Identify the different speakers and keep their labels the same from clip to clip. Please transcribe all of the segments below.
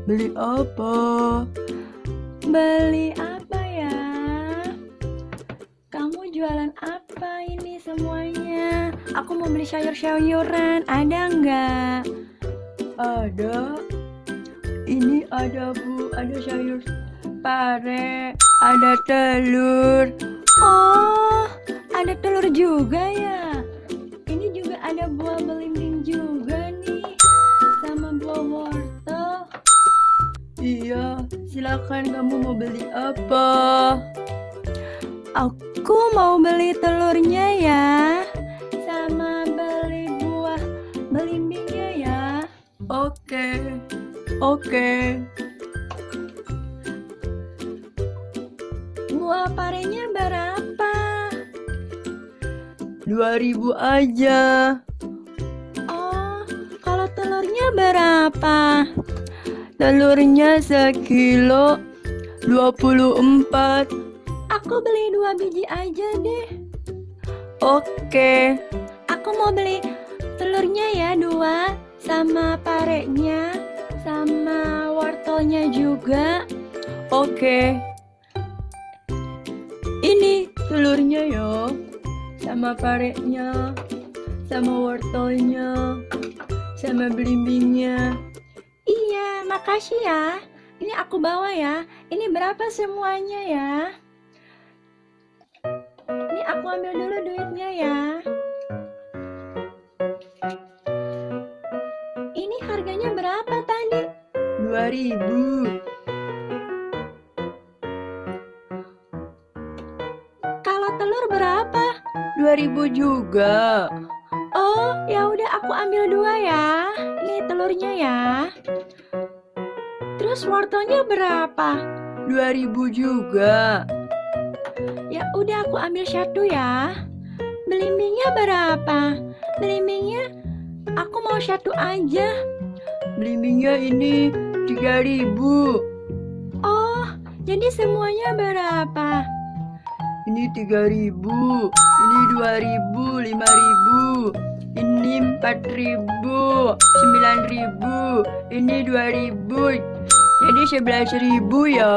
Speaker 1: Beli apa?
Speaker 2: Beli apa ya? Kamu jualan apa ini semuanya? Aku mau beli sayur-sayuran, ada nggak?
Speaker 1: Ada. Ini ada Bu, ada sayur pare, ada telur.
Speaker 2: Oh, ada telur juga ya? Ini juga ada buah belimbing juga nih, sama buah wortel.
Speaker 1: Iya, silakan kamu mau beli apa?
Speaker 2: Aku mau beli telurnya ya, sama beli buah belimbingnya ya.
Speaker 1: Oke, oke.
Speaker 2: Buah parenya berapa?
Speaker 1: 2.000 aja.
Speaker 2: Oh, kalau telurnya berapa?
Speaker 1: Telurnya sekilo 24.
Speaker 2: Aku beli 2 biji aja deh.
Speaker 1: Oke,
Speaker 2: Aku mau beli telurnya ya 2, sama parenya, sama wortelnya juga.
Speaker 1: oke. Ini telurnya ya, sama parenya, sama wortelnya, sama belimbingnya.
Speaker 2: Iya, makasih ya. Ini aku bawa ya. Ini berapa semuanya ya? Ini aku ambil dulu duitnya ya. Ini harganya berapa tadi?
Speaker 1: 2.000.
Speaker 2: Kalau telur berapa?
Speaker 1: 2.000 juga.
Speaker 2: Oh, ya udah aku ambil 2 ya. Ini telurnya ya. Terus wortelnya berapa?
Speaker 1: 2.000 juga.
Speaker 2: Ya udah aku ambil 1 ya. Belimbingnya berapa? Belimbingnya aku mau 1 aja.
Speaker 1: Belimbingnya ini 3.000.
Speaker 2: Oh, jadi semuanya berapa?
Speaker 1: Ini 3.000. Ini 2.000, 5.000. Ini 4.000, 9.000. Ini 2.000. Jadi 11.000 ya.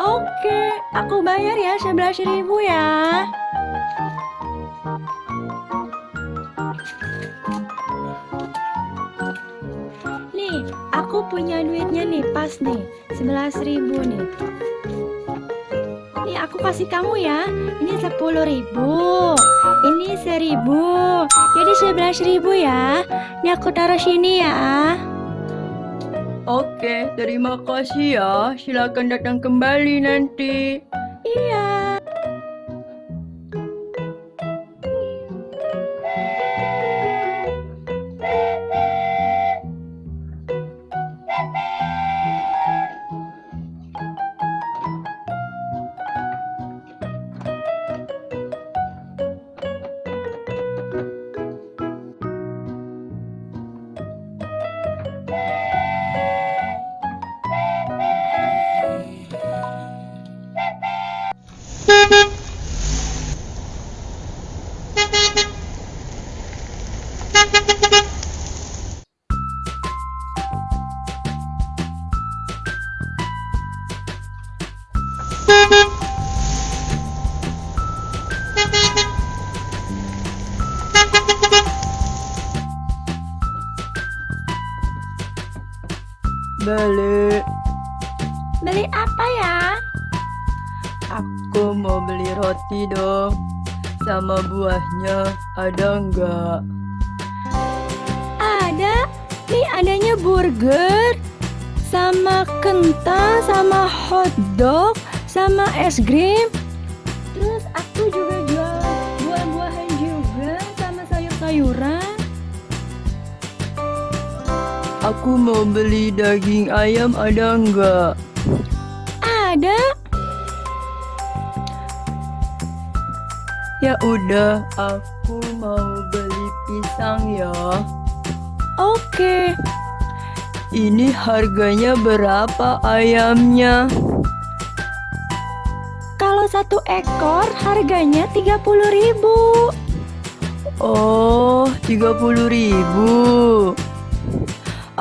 Speaker 2: Oke, aku bayar ya 11.000 ya. Nih, aku punya duitnya nih, pas nih, 11.000 nih. Nih, aku kasih kamu ya. Ini 10.000, ini 1.000, jadi 11.000 ya. Ini aku taruh sini ya.
Speaker 1: Oke, terima kasih ya. Silakan datang kembali nanti.
Speaker 2: Iya.
Speaker 1: Beli.
Speaker 2: Beli apa ya?
Speaker 1: Aku mau beli roti dong. Sama buahnya ada nggak?
Speaker 2: Ada. Nih adanya burger, sama kentang, sama hotdog, sama es krim. Terus aku juga jual buah-buahan juga, sama sayur-sayuran.
Speaker 1: Aku mau beli daging ayam, ada nggak?
Speaker 2: Ada.
Speaker 1: Ya udah, aku mau beli pisang ya.
Speaker 2: Oke.
Speaker 1: Ini harganya berapa ayamnya?
Speaker 2: Kalau 1 ekor harganya 30.000.
Speaker 1: Oh, 30.000.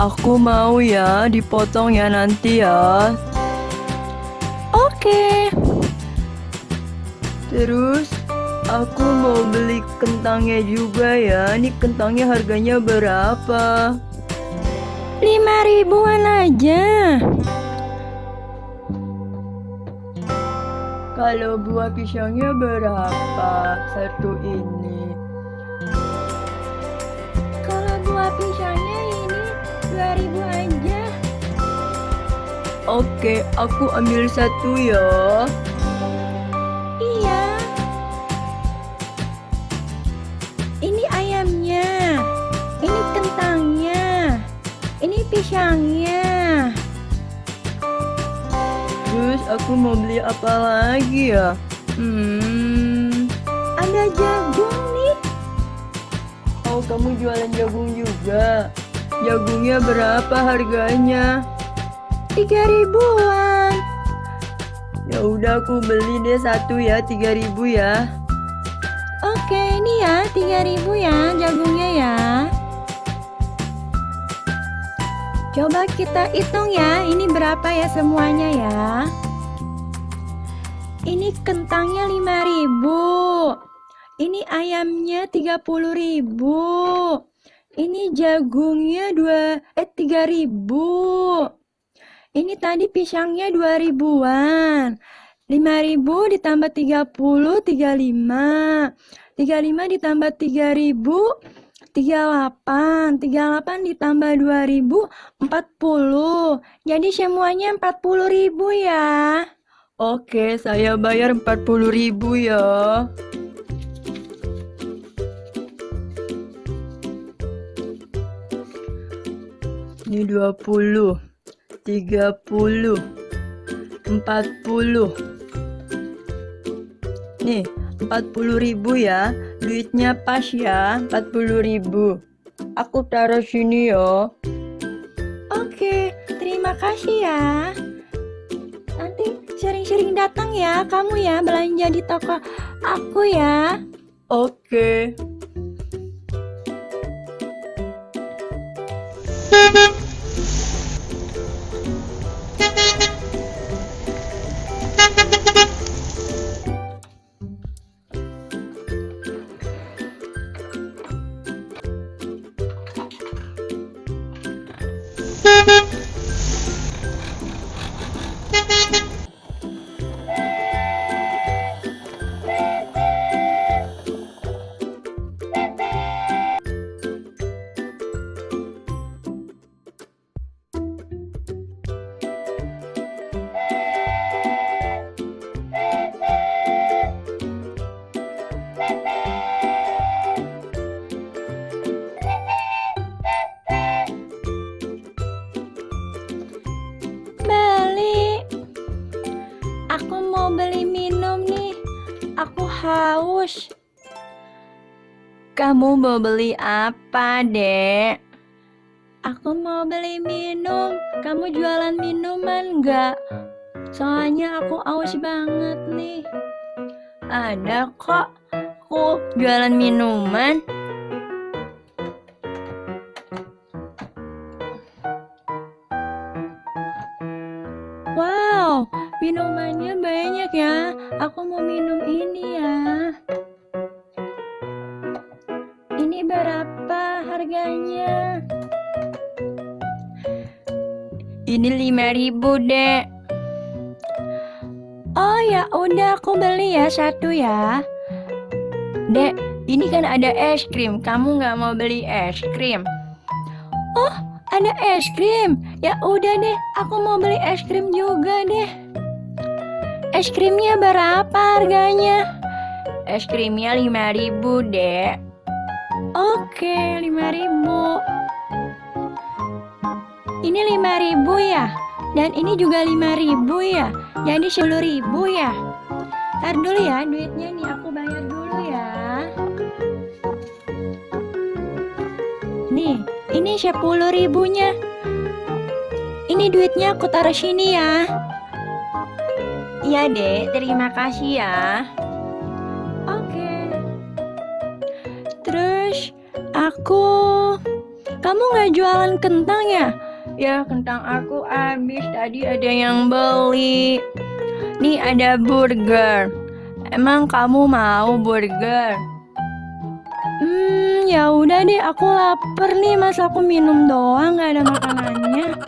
Speaker 1: Aku mau ya, dipotong ya nanti ya.
Speaker 2: Oke.
Speaker 1: Terus aku mau beli kentangnya juga ya. Ini kentangnya harganya berapa?
Speaker 2: 5 ribuan aja.
Speaker 1: Kalau buah pisangnya berapa satu ini?
Speaker 2: Kalau buah pisangnya ini 2 ribu aja.
Speaker 1: Oke, aku ambil satu ya.
Speaker 2: Iya. Ini ayamnya. Ini kentangnya. Ini pisangnya.
Speaker 1: Terus aku mau beli apa lagi ya?
Speaker 2: Ada jagung nih.
Speaker 1: Oh, kamu jualan jagung juga? Jagungnya berapa harganya?
Speaker 2: 3 ribuan.
Speaker 1: Ya udah aku beli deh satu ya, 3.000 ya.
Speaker 2: Oke, ini ya 3 ribu ya jagungnya ya. Coba kita hitung ya, ini berapa ya semuanya ya. Ini kentangnya 5 ribu. Ini ayamnya 30 ribu. Ini jagungnya 3 ribu. Ini tadi pisangnya 2 ribuan. 5 ribu ditambah 30, 35. 35 ditambah 3 ribu, 38. 38 ditambah 2 ribu, 40. Jadi semuanya 40 ribu ya.
Speaker 1: Oke, saya bayar 40.000 ya. Ini 20, 30, 40. Nih, 40.000 ya. Duitnya pas ya, 40.000. Aku taruh sini ya.
Speaker 2: Oke, terima kasih ya. Nanti sering-sering datang ya kamu ya belanja di toko aku ya.
Speaker 1: Oke.
Speaker 2: Beli. Aku mau beli minum nih. Aku haus.
Speaker 1: Kamu mau beli apa, Dek?
Speaker 2: Aku mau beli minum. Kamu jualan minuman nggak? Soalnya aku haus banget nih.
Speaker 1: Ada kok. Aku jualan minuman.
Speaker 2: Wow, minumannya banyak ya. Aku mau minum ini ya. Ini berapa harganya?
Speaker 1: Ini 5.000, Dek.
Speaker 2: Oh ya udah aku beli ya satu ya.
Speaker 1: Dek, ini kan ada es krim. Kamu nggak mau beli es krim?
Speaker 2: Oh, ada es krim. Ya udah deh, aku mau beli es krim juga deh. Es krimnya berapa harganya?
Speaker 1: Es krimnya 5.000, Dek.
Speaker 2: Oke, 5 ribu. Ini 5 ribu ya. Dan ini juga 5 ribu ya. Jadi 10 ribu ya. Ntar dulu ya duitnya nih aku bayar dulu ya. Nih, ini 10 ribunya. Ini duitnya aku taruh sini ya.
Speaker 1: Iya, Dek. Terima kasih ya.
Speaker 2: Oke. Terus aku kamu nggak jualan kentang ya?
Speaker 1: Ya, kentang aku habis. Tadi ada yang beli. Nih ada burger. Emang kamu mau burger?
Speaker 2: Ya udah deh, aku lapar nih, masa aku minum doang nggak ada makanannya.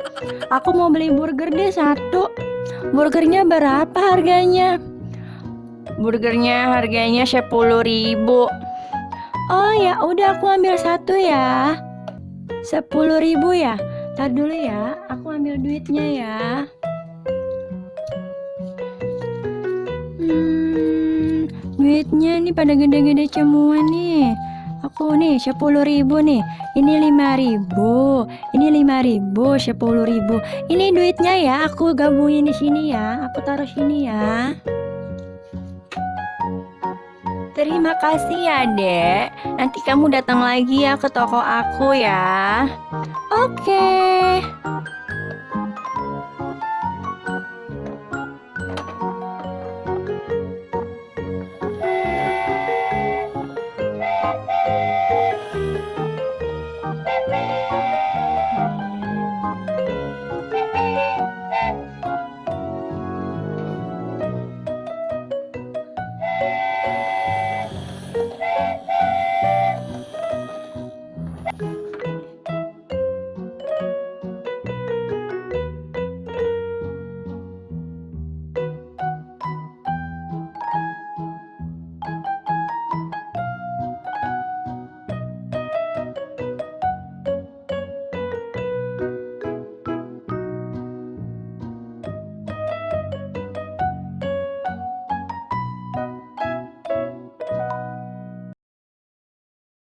Speaker 2: Aku mau beli burger deh satu. Burgernya berapa harganya?
Speaker 1: Burgernya harganya 10.000.
Speaker 2: Oh ya udah, aku ambil satu ya. 10.000 ya. Tar dulu ya, aku ambil duitnya ya. Duitnya nih pada gede-gede semua nih. Aku nih 10.000 nih. Ini 5.000. Ini 5.000, 10.000. Ini duitnya ya, aku gabungin di sini ya. Aku taruh sini ya.
Speaker 1: Terima kasih ya, Dek. Nanti kamu datang lagi ya ke toko aku ya.
Speaker 2: Oke.